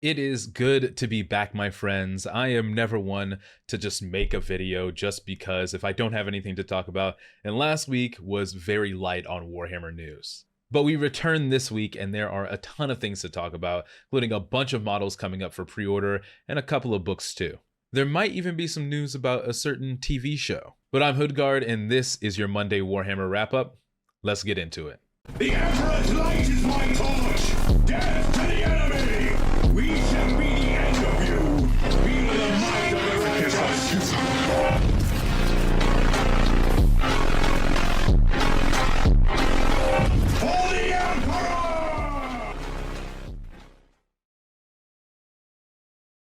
It is good to be back, my friends. I am never one to just make a video just because if I don't have anything to talk about, and last week was very light on Warhammer news. But we return this week and there are a ton of things to talk about, including a bunch of models coming up for pre-order and a couple of books too. There might even be some news about a certain TV show. But I'm HoodGuard and this is your Monday Warhammer wrap-up. Let's get into it. The Emperor's light is my torch! Death to the enemy! We shall be the end of you! Feel the might of the righteous! For the Emperor!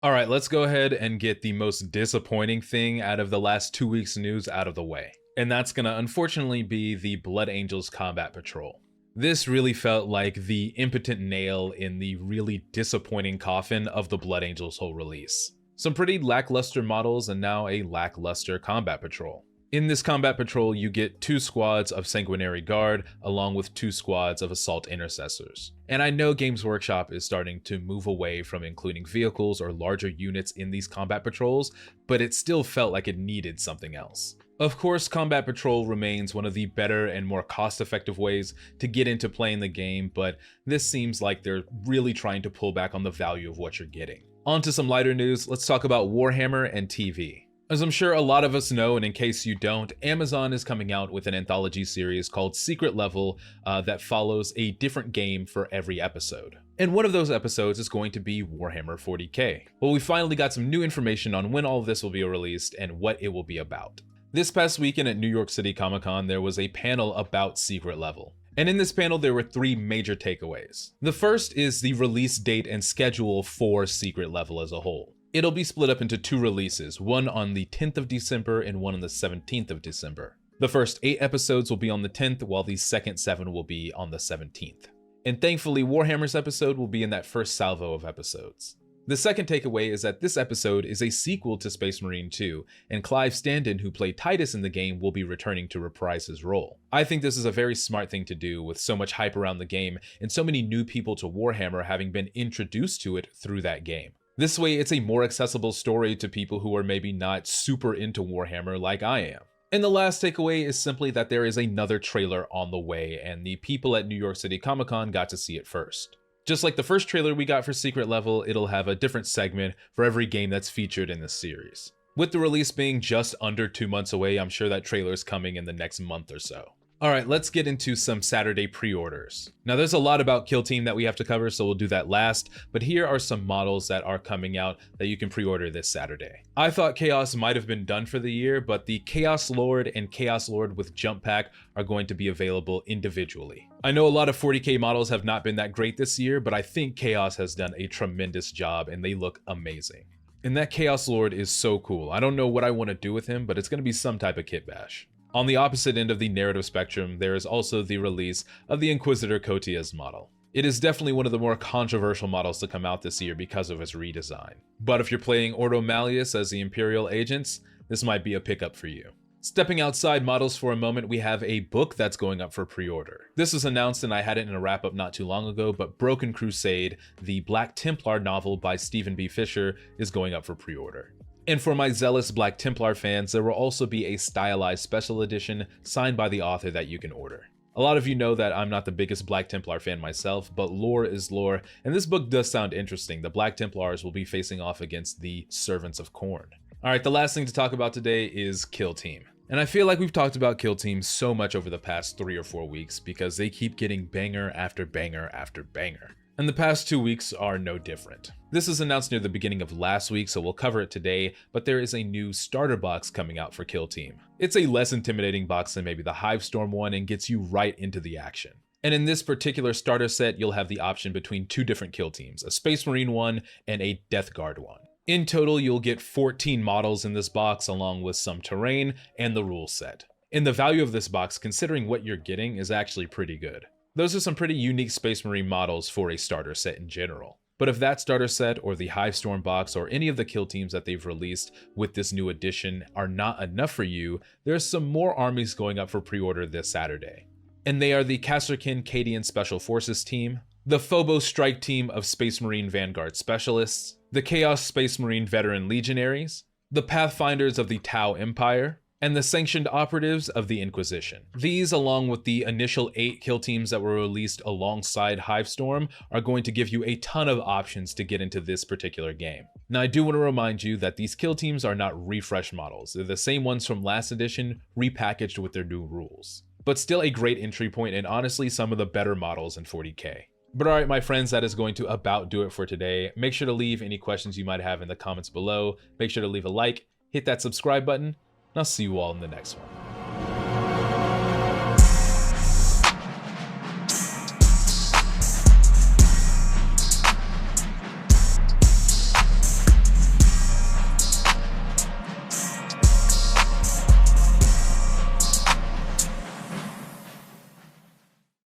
Alright, let's go ahead and get the most disappointing thing out of the last 2 weeks' news out of the way. And that's gonna unfortunately be the Blood Angels Combat Patrol. This really felt like the impotent nail in the really disappointing coffin of the Blood Angels whole release. Some pretty lackluster models and now a lackluster combat patrol. In this combat patrol, you get 2 squads of Sanguinary Guard along with 2 squads of Assault Intercessors. And I know Games Workshop is starting to move away from including vehicles or larger units in these combat patrols, but it still felt like it needed something else. Of course, Combat Patrol remains one of the better and more cost-effective ways to get into playing the game, but this seems like they're really trying to pull back on the value of what you're getting. On to some lighter news, let's talk about Warhammer and TV. As I'm sure a lot of us know, and in case you don't, Amazon is coming out with an anthology series called Secret Level that follows a different game for every episode. And one of those episodes is going to be Warhammer 40k. Well, we finally got some new information on when all of this will be released and what it will be about. This past weekend at New York City Comic-Con, there was a panel about Secret Level. And in this panel, there were 3 major takeaways. The first is the release date and schedule for Secret Level as a whole. It'll be split up into 2 releases, one on the 10th of December and one on the 17th of December. The first 8 episodes will be on the 10th, while the second 7 will be on the 17th. And thankfully, Warhammer's episode will be in that first salvo of episodes. The second takeaway is that this episode is a sequel to Space Marine 2, and Clive Standen, who played Titus in the game, will be returning to reprise his role. I think this is a very smart thing to do with so much hype around the game and so many new people to Warhammer having been introduced to it through that game. This way, it's a more accessible story to people who are maybe not super into Warhammer like I am. And the last takeaway is simply that there is another trailer on the way, and the people at New York City Comic-Con got to see it first. Just like the first trailer we got for Secret Level, it'll have a different segment for every game that's featured in this series. With the release being just under 2 months away, I'm sure that trailer is coming in the next month or so. Alright, let's get into some Saturday pre-orders. Now there's a lot about Kill Team that we have to cover, so we'll do that last, but here are some models that are coming out that you can pre-order this Saturday. I thought Chaos might have been done for the year, but the Chaos Lord and Chaos Lord with Jump Pack are going to be available individually. I know a lot of 40k models have not been that great this year, but I think Chaos has done a tremendous job and they look amazing. And that Chaos Lord is so cool. I don't know what I want to do with him, but it's going to be some type of kit bash. On the opposite end of the narrative spectrum, there is also the release of the Inquisitor Cotias model. It is definitely one of the more controversial models to come out this year because of its redesign. But if you're playing Ordo Malleus as the Imperial agents, this might be a pickup for you. Stepping outside models for a moment, we have a book that's going up for pre-order. This was announced and I had it in a wrap-up not too long ago, but Broken Crusade, the Black Templar novel by Stephen B. Fisher, is going up for pre-order. And for my zealous Black Templar fans, there will also be a stylized special edition signed by the author that you can order. A lot of you know that I'm not the biggest Black Templar fan myself, but lore is lore, and this book does sound interesting. The Black Templars will be facing off against the Servants of Khorne. Alright, the last thing to talk about today is Kill Team. And I feel like we've talked about Kill Team so much over the past 3 or 4 weeks because they keep getting banger after banger after banger. And the past 2 weeks are no different. This was announced near the beginning of last week, so we'll cover it today, but there is a new starter box coming out for Kill Team. It's a less intimidating box than maybe the Hivestorm one and gets you right into the action. And in this particular starter set, you'll have the option between 2 different Kill Teams, a Space Marine one and a Death Guard one. In total, you'll get 14 models in this box along with some terrain and the rule set. And the value of this box, considering what you're getting, is actually pretty good. Those are some pretty unique Space Marine models for a starter set in general. But if that starter set or the Hivestorm box or any of the Kill Teams that they've released with this new edition are not enough for you, there's some more armies going up for pre-order this Saturday. And they are the Kasrkin Cadian Special Forces team, the Phobos Strike Team of Space Marine Vanguard Specialists, the Chaos Space Marine Veteran Legionaries, the Pathfinders of the Tau Empire, and the Sanctioned Operatives of the Inquisition. These, along with the initial 8 kill teams that were released alongside Hivestorm, are going to give you a ton of options to get into this particular game. Now, I do want to remind you that these kill teams are not refresh models. They're the same ones from last edition, repackaged with their new rules. But still a great entry point, and honestly some of the better models in 40k. But alright, my friends, that is going to about do it for today. Make sure to leave any questions you might have in the comments below. Make sure to leave a like, hit that subscribe button, and I'll see you all in the next one.